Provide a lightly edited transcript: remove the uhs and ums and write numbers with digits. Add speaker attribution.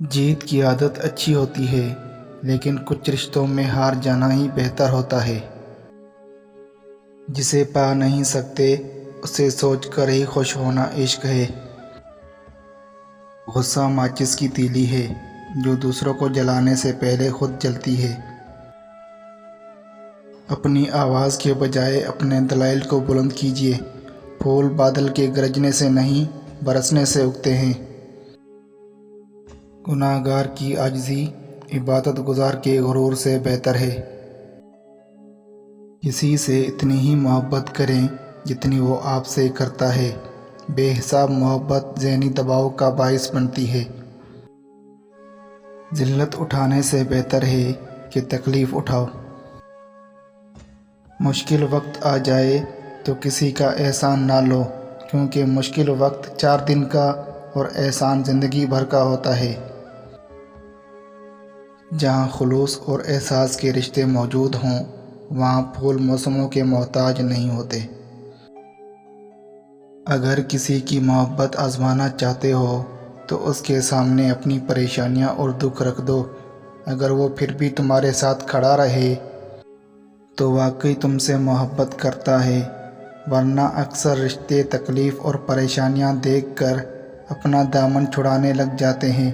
Speaker 1: جیت کی عادت اچھی ہوتی ہے، لیکن کچھ رشتوں میں ہار جانا ہی بہتر ہوتا ہے۔ جسے پا نہیں سکتے اسے سوچ کر ہی خوش ہونا عشق ہے۔ غصہ ماچس کی تیلی ہے جو دوسروں کو جلانے سے پہلے خود جلتی ہے۔ اپنی آواز کے بجائے اپنے دلائل کو بلند کیجیے۔ پھول بادل کے گرجنے سے نہیں، برسنے سے اگتے ہیں۔ گناہ گار کی عاجزی عبادت گزار کے غرور سے بہتر ہے۔ کسی سے اتنی ہی محبت کریں جتنی وہ آپ سے کرتا ہے۔ بے حساب محبت ذہنی دباؤ کا باعث بنتی ہے۔ ذلت اٹھانے سے بہتر ہے کہ تکلیف اٹھاؤ۔ مشکل وقت آ جائے تو کسی کا احسان نہ لو، کیونکہ مشکل وقت 4 دن کا اور احسان زندگی بھر کا ہوتا ہے۔ جہاں خلوص اور احساس کے رشتے موجود ہوں، وہاں پھول موسموں کے محتاج نہیں ہوتے۔ اگر کسی کی محبت آزمانا چاہتے ہو تو اس کے سامنے اپنی پریشانیاں اور دکھ رکھ دو۔ اگر وہ پھر بھی تمہارے ساتھ کھڑا رہے تو واقعی تم سے محبت کرتا ہے، ورنہ اکثر رشتے تکلیف اور پریشانیاں دیکھ کر اپنا دامن چھڑانے لگ جاتے ہیں۔